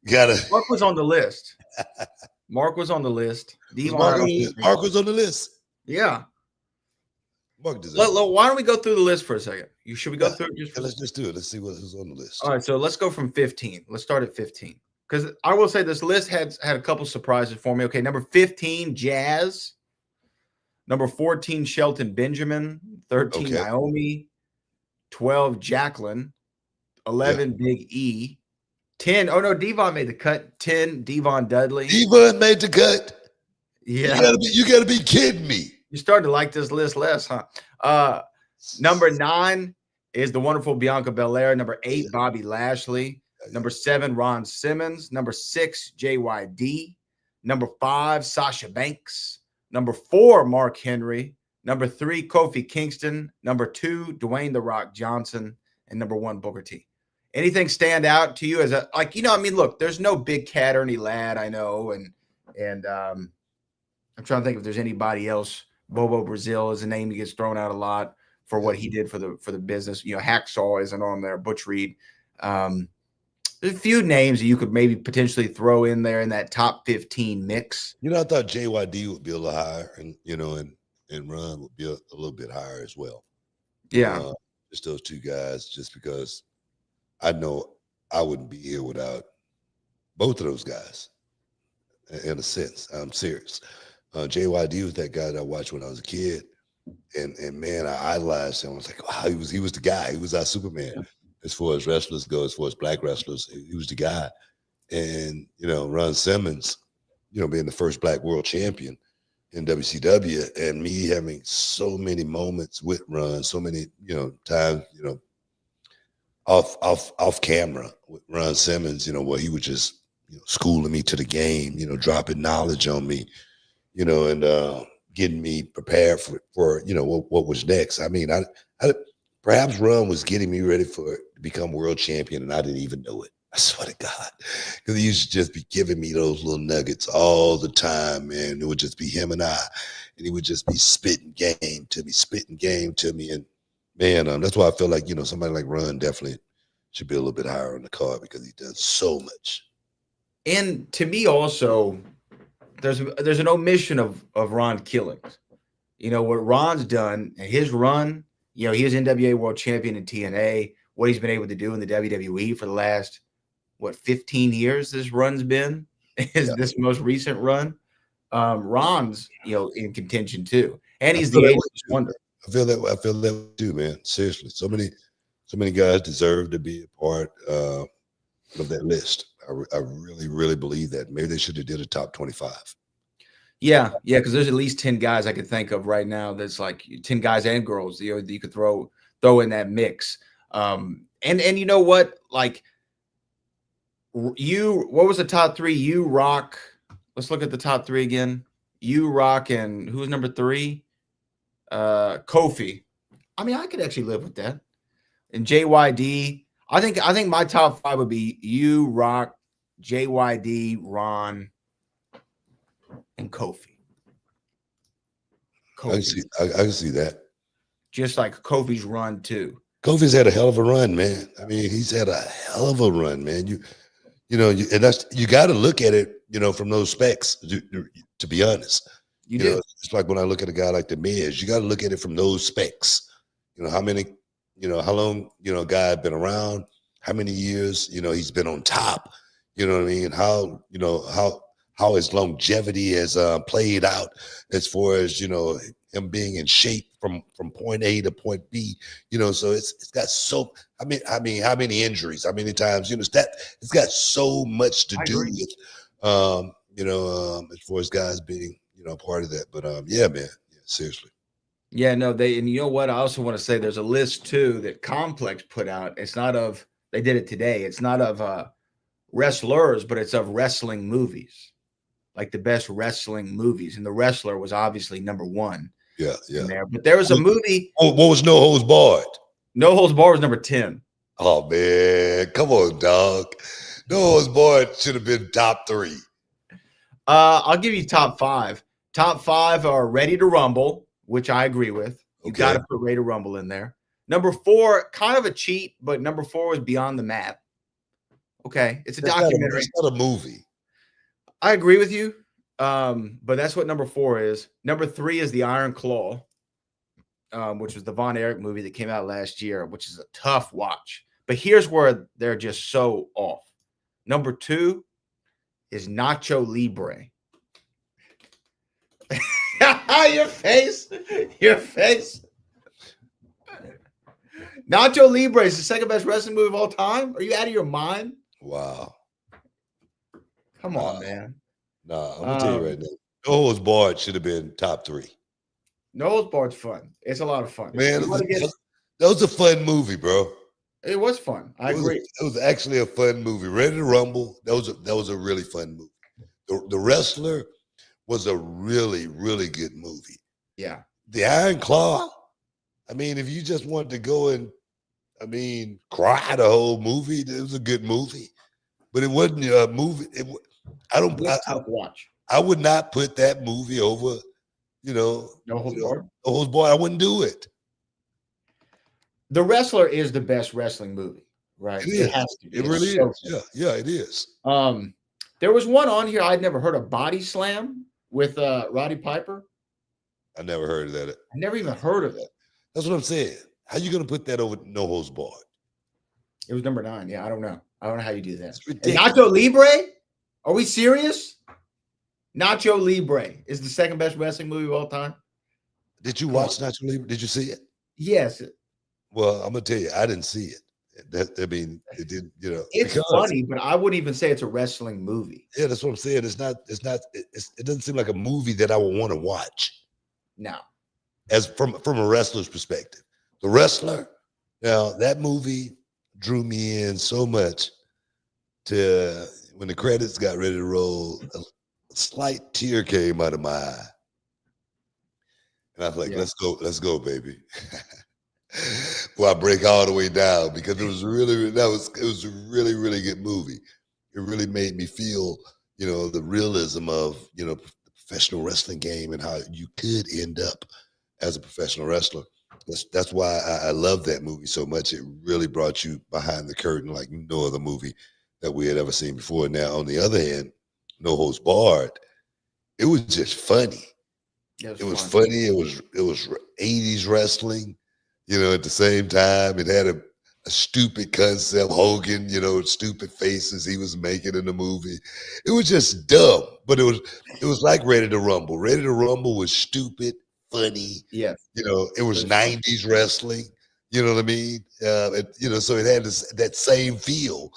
got it. Mark was on the list. Mark was on the list. Mark was on the list. Yeah. Mark deserves why don't we go through the list for a second? Should we go through it? Let's just do it. Let's see who's on the list. All right, so let's go from 15. Let's start at 15. Because I will say this list had a couple surprises for me. Okay, number 15, Jazz. Number 14, Shelton Benjamin. 13, Naomi. 12, Jacqueline. 11, Big E. 10, oh no, Devon made the cut. 10, Devon Dudley. Devon made the cut. Yeah. You gotta be kidding me. You're starting to like this list less, huh? Number 9 is the wonderful Bianca Belair. Number 8, Bobby Lashley. Number 7, Ron Simmons. Number 6, JYD. Number 5, Sasha Banks. Number 4, Mark Henry. Number 3, Kofi Kingston. Number 2, Dwayne The Rock Johnson. And number 1, Booker T. Anything stand out to you as look, there's no big cat or any lad I know. And I'm trying to think if there's anybody else. Bobo Brazil is a name that gets thrown out a lot for what he did for the business. Hacksaw isn't on there. Butch Reed. There's a few names that you could maybe potentially throw in there in that top 15 mix. I thought JYD would be a little higher, and and Ron would be a little bit higher as well. Yeah, just those two guys. Just because I know I wouldn't be here without both of those guys. In a sense, I'm serious. JYD was that guy that I watched when I was a kid. And man, I idolized him. I was like, wow, he was the guy. He was our Superman. As far as wrestlers go, as far as black wrestlers, he was the guy. And Ron Simmons, being the first black world champion in WCW, and me having so many moments with Ron, so many times off camera with Ron Simmons, where he was just schooling me to the game, dropping knowledge on me, and getting me prepared for what was next. I mean, I perhaps Ron was getting me ready to become world champion, and I didn't even know it. I swear to God, because he used to just be giving me those little nuggets all the time, man. It would just be him and I, and he would just be spitting game to me, and man, that's why I feel like somebody like Ron definitely should be a little bit higher on the card because he does so much. And to me, also, there's an omission of Ron Killings. What Ron's done, his run. He was NWA World Champion in TNA. What he's been able to do in the WWE for the last 15 years this run's been is this most recent run. Ron's in contention too, and he's the ageless wonder. I feel that too, man. Seriously, so many guys deserve to be a part of that list. I really believe that. Maybe they should have did a top 25. Yeah, because there's at least 10 guys I could think of right now. That's like 10 guys and girls you could throw in that mix. And you know what? Like what was the top three? You Rock. Let's look at the top three again. You Rock, and who was number 3? Kofi. I mean, I could actually live with that. And JYD. I think my top 5 would be You Rock, JYD, Ron, and Kofi. I can see that. Just like Kofi's run too. Kofi's had a hell of a run, man. I mean, he's had a hell of a run, man. And you got to look at it, from those specs. To be honest, you do. It's like when I look at a guy like the Miz, you got to look at it from those specs. How many, how long, a guy been around, how many years, he's been on top. You know what I mean? How his longevity has played out as far as him being in shape from point A to point B. So it's got so how many injuries, how many times it's got so much to do with as far as guys being part of that. But yeah, man, yeah, seriously. Yeah, no, and you know what? I also want to say there's a list too that Complex put out. It's not of they did it today. It's not of wrestlers, but it's of wrestling movies, like the best wrestling movies. And The Wrestler was obviously number 1. Yeah. There. But there was a movie. What was No Holds Barred? No Holds Barred was number 10. Oh man, come on, dog. No Holds Barred should have been top 3. I'll give you top 5. Top 5 are Ready to Rumble, which I agree with. You got to put Ready to Rumble in there. Number 4, kind of a cheat, but number 4 was Beyond the Map. Okay, it's a documentary. It's not a movie. I agree with you, but that's what number 4 is. Number 3 is The Iron Claw, which was the Von Erich movie that came out last year, which is a tough watch. But here's where they're just so off. Number 2 is Nacho Libre. Your face. Nacho Libre is the second best wrestling movie of all time. Are you out of your mind? Wow. Come on, man. Nah, I'm gonna tell you right now. No Holds Barred should have been top 3. No Holds Barred's fun. It's a lot of fun. Man, that was a fun movie, bro. It was fun. I agree. It was actually a fun movie. Ready to Rumble. That was a really fun movie. The Wrestler was a really, really good movie. Yeah. The Iron Claw. I mean, if you just wanted to go and cry the whole movie, it was a good movie. But it wasn't a movie. Watch. I would not put that movie over, No Holds Barred. No Holds Barred. I wouldn't do it. The Wrestler is the best wrestling movie, right? It has to be. It really is. Yeah, it is. There was one on here I'd never heard of, Body Slam with Roddy Piper. I never heard of that. I never even heard of it. That's what I'm saying. How you gonna put that over No Holds Barred? It was number 9. Yeah, I don't know how you do that. It's ridiculous. Nacho Libre? Are we serious? Nacho Libre is the second best wrestling movie of all time. Did you watch Nacho Libre? Did you see it? Yes. Well, I'm gonna tell you, I didn't see it. It didn't, It's funny, but I wouldn't even say it's a wrestling movie. Yeah, that's what I'm saying. It doesn't seem like a movie that I would want to watch. No. As from a wrestler's perspective. The Wrestler, now that movie drew me in so much to when the credits got ready to roll, a slight tear came out of my eye. And I was like, let's go, baby. Well, I break all the way down because it was a really good movie. It really made me feel, the realism of, the professional wrestling game and how you could end up as a professional wrestler. That's why I love that movie so much. It really brought you behind the curtain like no other movie that we had ever seen before. Now, on the other hand, No Holds Barred, it was just funny. It was funny. It was 80s wrestling, at the same time. It had a stupid concept. Hogan, stupid faces he was making in the movie. It was just dumb, but it was like Ready to Rumble. Ready to Rumble was stupid, funny. Yes. It was 90s wrestling. You know what I mean? So it had that same feel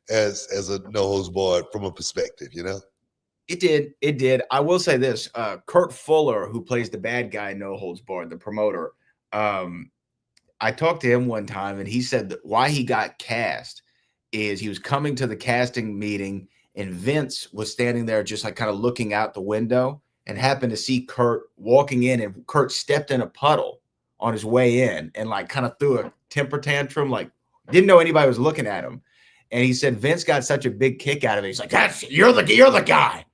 as a No Holds Barred from a perspective, It did. I will say this: Kurt Fuller, who plays the bad guy in No Holds Barred, the promoter. I talked to him one time, and he said that why he got cast is he was coming to the casting meeting, and Vince was standing there, just like kind of looking out the window, and happened to see Kurt walking in, and Kurt stepped in a puddle on his way in, and like kind of threw a temper tantrum, like didn't know anybody was looking at him. And he said Vince got such a big kick out of it. He's like, you're the guy.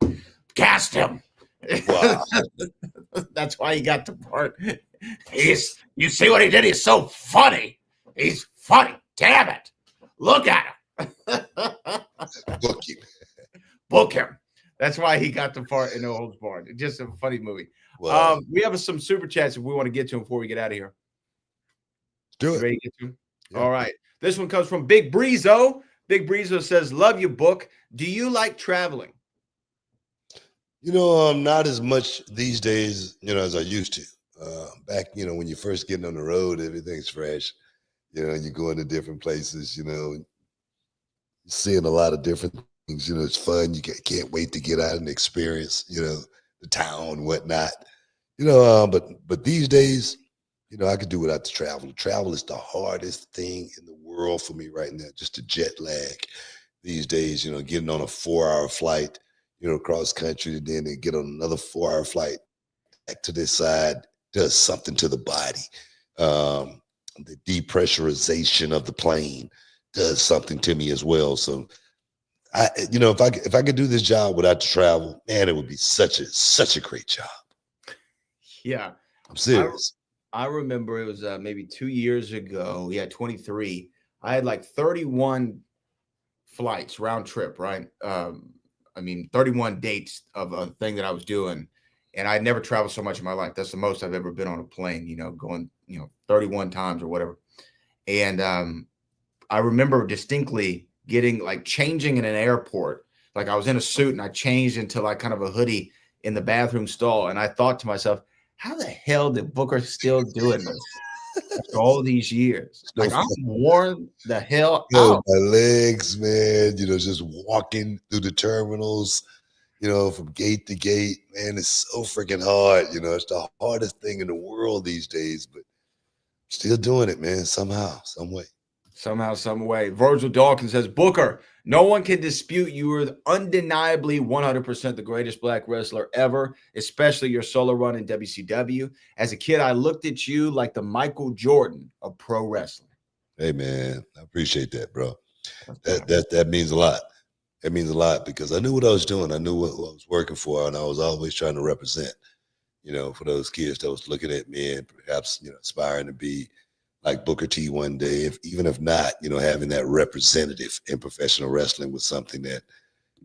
Cast him. Wow. That's why he got the part. You see what he did? He's so funny. He's funny. Damn it. Look at him. Book him. Book him. That's why he got the part in No Holds Barred. It's just a funny movie. Wow. We have some super chats if we want to get to them before we get out of here. Do it. Ready to get to them? Yeah. All right. This one comes from Big Breezo. Big Breezo says, love your book. Do you like traveling? Not as much these days, as I used to. Back, when you're first getting on the road, everything's fresh. You go into different places, you're seeing a lot of different things. It's fun. You can't wait to get out and experience, the town, whatnot. But these days, I could do without the travel. Travel is the hardest thing in the world for me right now, just the jet lag these days, getting on a 4-hour flight, across country, and then they get on another 4-hour flight back to this side does something to the body. The depressurization of the plane does something to me as well. So if I could do this job without the travel, man, it would be such a great job. Yeah. I'm serious. I remember it was maybe 2 years ago. Yeah, 23. I had like 31 flights round trip, right? 31 dates of a thing that I was doing. And I'd never traveled so much in my life. That's the most I've ever been on a plane, going, 31 times or whatever. And I remember distinctly changing in an airport. Like I was in a suit and I changed into like kind of a hoodie in the bathroom stall. And I thought to myself, how the hell did Booker still doing this after all these years? Like I'm worn the hell out. My legs, man, just walking through the terminals, from gate to gate, man, it's so freaking hard. It's the hardest thing in the world these days, but still doing it, man, somehow, some way. Somehow, some way. Virgil Dawkins says, Booker, no one can dispute you were undeniably 100% the greatest black wrestler ever, especially your solo run in WCW. As a kid, I looked at you like the Michael Jordan of pro wrestling. Hey, man, I appreciate that, bro. That means a lot. It means a lot because I knew what I was doing. I knew what I was working for, and I was always trying to represent, for those kids that was looking at me and perhaps, aspiring to be like Booker T one day, even if not, having that representative in professional wrestling was something that,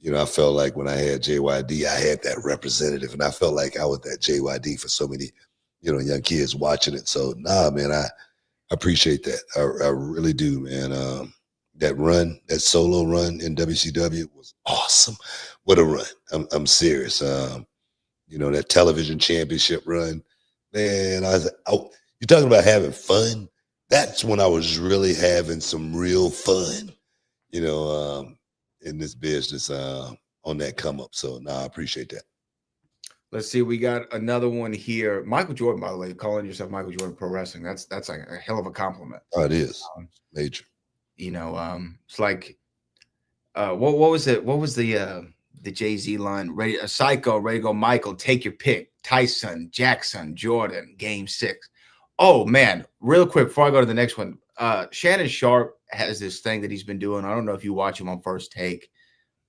I felt like when I had JYD, I had that representative, and I felt like I was that JYD for so many, young kids watching it. So, nah, man, I appreciate that. I really do, man. That solo run in WCW was awesome. What a run. I'm serious. That television championship run, Man, you're talking about having fun. That's when I was really having some real fun, in this business on that come up. So, I appreciate that. Let's see. We got another one here. Michael Jordan, by the way, calling yourself Michael Jordan Pro Wrestling. That's like a hell of a compliment. Oh, it is major. It's like, what was it? What was the Jay-Z line? Ready, a psycho, ready to go. Michael, take your pick. Tyson, Jackson, Jordan, Game 6. Oh man, real quick before I go to the next one, Shannon Sharp has this thing that he's been doing. I don't know if you watch him on First Take,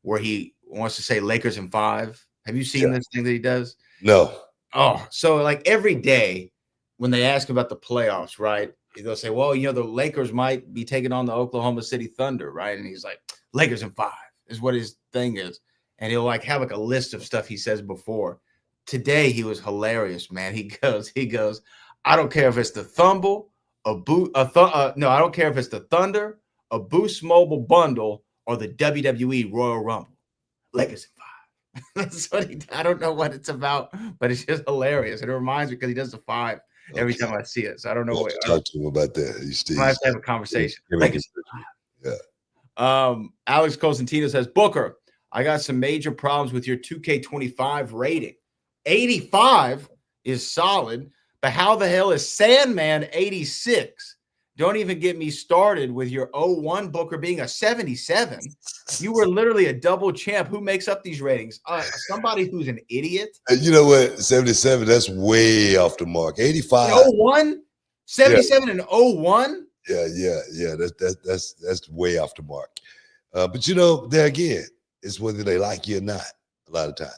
where he wants to say Lakers in 5. Have you seen this thing that he does? No. Oh, so like every day when they ask about the playoffs, right? They'll say, well, the Lakers might be taking on the Oklahoma City Thunder, right? And he's like, Lakers in 5 is what his thing is. And he'll like have like a list of stuff he says before. Today he was hilarious, man. He goes, I don't care if it's the no, I don't care if it's the Thunder, a Boost Mobile bundle, or the WWE Royal Rumble. Lakers in 5. That's what I don't know what it's about, but it's just hilarious. And it reminds me because he does the 5 every time I see it. So I don't know what talk to him about that. I have to have a conversation. Yeah. Alex Cosentino says, Booker, I got some major problems with your 2K25 rating. 85 is solid, but how the hell is Sandman 86? Don't even get me started with your 01 Booker being a 77. You were literally a double champ. Who makes up these ratings? Somebody who's an idiot. You know what? 77, that's way off the mark. 85. 01? 77 and 01? Yeah. That's way off the mark. But there again, it's whether they like you or not. A lot of times,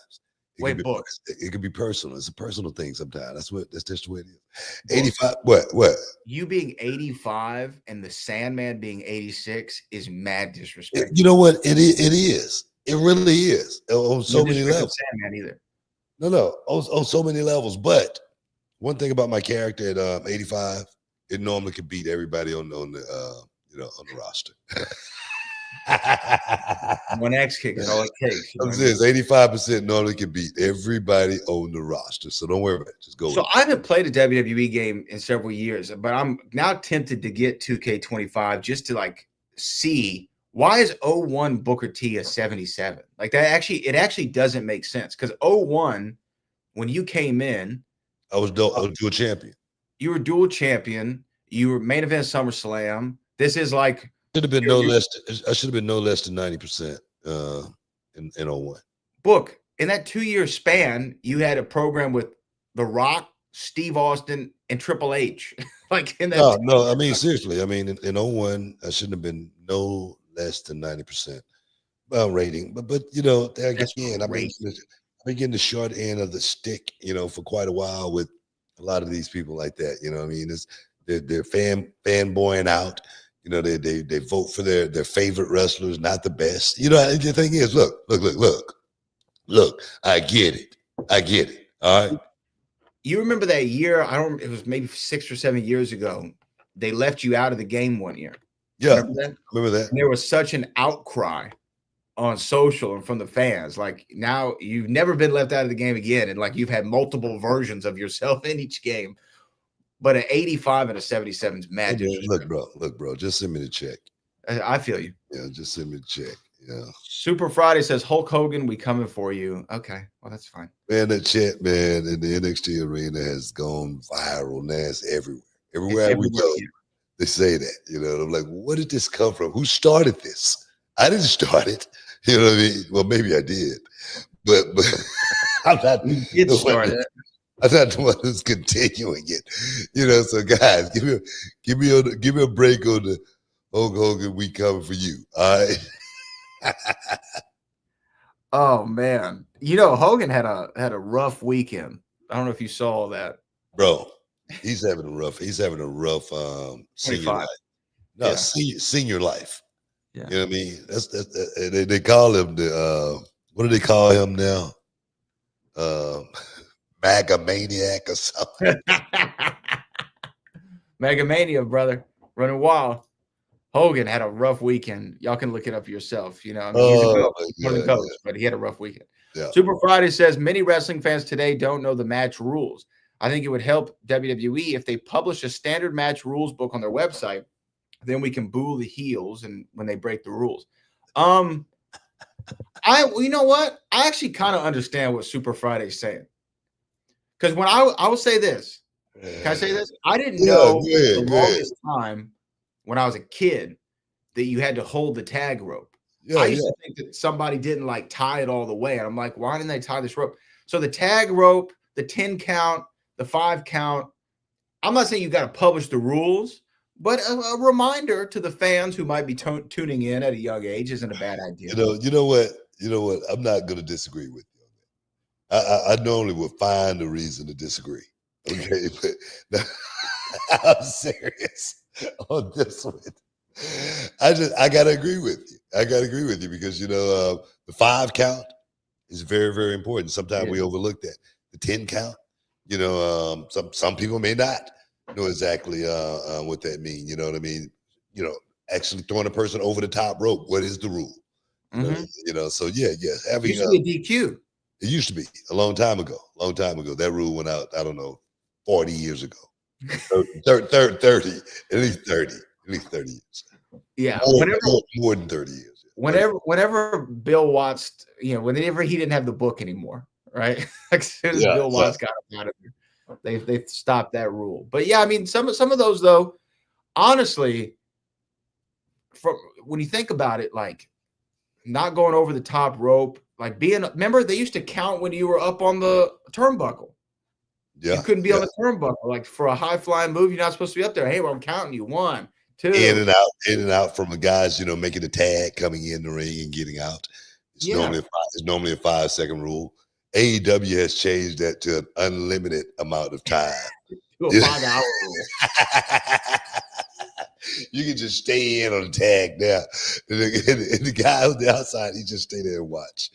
it can be personal. It's a personal thing sometimes. That's just the way it is. 85. What? You being 85 and the Sandman being 86 is mad disrespect. You know what? It is. It really is on so many levels. Sandman either. No. On so many levels. But one thing about my character at 85, it normally can beat everybody on the on the roster. One X kick is all it takes. I'm saying 85% normally can beat everybody on the roster. So don't worry about it. Just go. So I haven't played a WWE game in several years, but I'm now tempted to get 2K25 just to like see why is 01 Booker T a 77? Like that it actually doesn't make sense because 01, when you came in, I was dual champion. You were dual champion. You were main event SummerSlam. This is like I should have been no less than 90% in 01. Book, in that 2-year span, you had a program with The Rock, Steve Austin, and Triple H. Like in that. No. I mean, seriously. I mean, in 01, I shouldn't have been no less than 90% rating. But again, I've been getting the short end of the stick, for quite a while with a lot of these people like that. You know what I mean? They're fanboying out. They vote for their favorite wrestlers, not the best. The thing is, look. I get it. All right. You remember that year? It was maybe 6 or 7 years ago. They left you out of the game one year. Yeah. Remember that? And there was such an outcry on social and from the fans. Like now you've never been left out of the game again. And like you've had multiple versions of yourself in each game. But an 85 and a 77 is mad. Hey, look, bro, just send me the check. I feel you. Yeah, just send me the check. Yeah. Super Friday says, Hulk Hogan, we coming for you. Okay, well, that's fine. Man, that chat, man, in the NXT arena has gone viral. Now it's everywhere. Everywhere we go, they say that. I'm like, where did this come from? Who started this? I didn't start it. You know what I mean? Well, maybe I did. But I'm not. You did start it. I'm not the one who's continuing it, So guys, give me a break on the Hulk Hogan. We coming for you, all right? Oh man, Hogan had a rough weekend. I don't know if you saw that, bro. He's having a rough senior life. No, yeah. Senior life. Yeah. You know what I mean? That's they call him the what do they call him now? MAGA maniac or something. MAGA mania, brother, running wild. Hogan had a rough weekend. Y'all can look it up yourself. He's a coach, but he had a rough weekend. Yeah. Super Friday says many wrestling fans today don't know the match rules. I think it would help WWE if they publish a standard match rules book on their website. Then we can boo the heels and when they break the rules. You know what? I actually kind of understand what Super Friday's saying. Because when I will say this, can I say this? I didn't know the longest time when I was a kid that you had to hold the tag rope. I used to think that somebody didn't like tie it all the way. And I'm like, why didn't they tie this rope? So the tag rope, the 10 count, the 5 count. I'm not saying you got to publish the rules, but a reminder to the fans who might be tuning in at a young age isn't a bad idea. You know what? I'm not going to disagree with you. I normally would find a reason to disagree. Okay, but I'm serious on this one. I gotta agree with you. I gotta agree with you because the 5 count is very, very important. Sometimes we overlook that. The 10 count, some people may not know exactly what that means. You know what I mean? Actually throwing a person over the top rope. What is the rule? So yes. Having used to be a DQ. It used to be a long time ago. That rule went out, I don't know, 40 years ago. 30, at least 30 years. Yeah. More than 30 years. Whenever Bill Watts, whenever he didn't have the book anymore, right? Like as soon as Bill Watts got him out of there, they stopped that rule. But yeah, I mean, some of those though, honestly, when you think about it, like not going over the top rope, like remember they used to count when you were up on the turnbuckle. Yeah. You couldn't be on the turnbuckle. Like for a high flying move, you're not supposed to be up there. Hey, well, I'm counting you. 1, 2. In and out from the guys, making the tag, coming in the ring and getting out. It's normally a 5-second rule. AEW has changed that to an unlimited amount of time. To a 5-hour rule. You can just stay in on the tag now. And the guy on the outside, he just stay there and watch.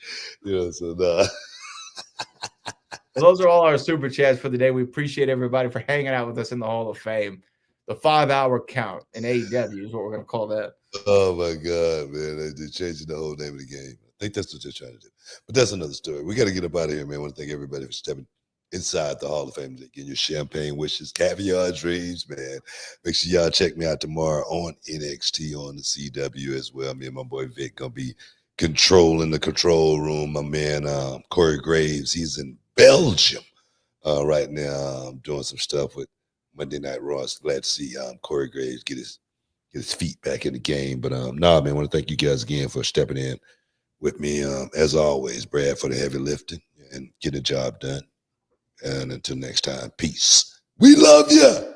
Those are all our super chats for the day. We appreciate everybody for hanging out with us in the Hall of Fame. The 5-hour count in AEW is what we're going to call that. Oh, my God, man. They're changing the whole name of the game. I think that's what they're trying to do. But that's another story. We got to get up out of here, man. I want to thank everybody for stepping inside the Hall of Fame. Getting your champagne wishes, caviar dreams, man. Make sure y'all check me out tomorrow on NXT on the CW as well. Me and my boy Vic going to be controlling the control room. My man Corey Graves, he's in Belgium right now, doing some stuff with Monday Night Raw. Glad to see Corey Graves get his feet back in the game. But man, I want to thank you guys again for stepping in with me. As always, Brad, for the heavy lifting and getting the job done. And until next time, peace. We love you.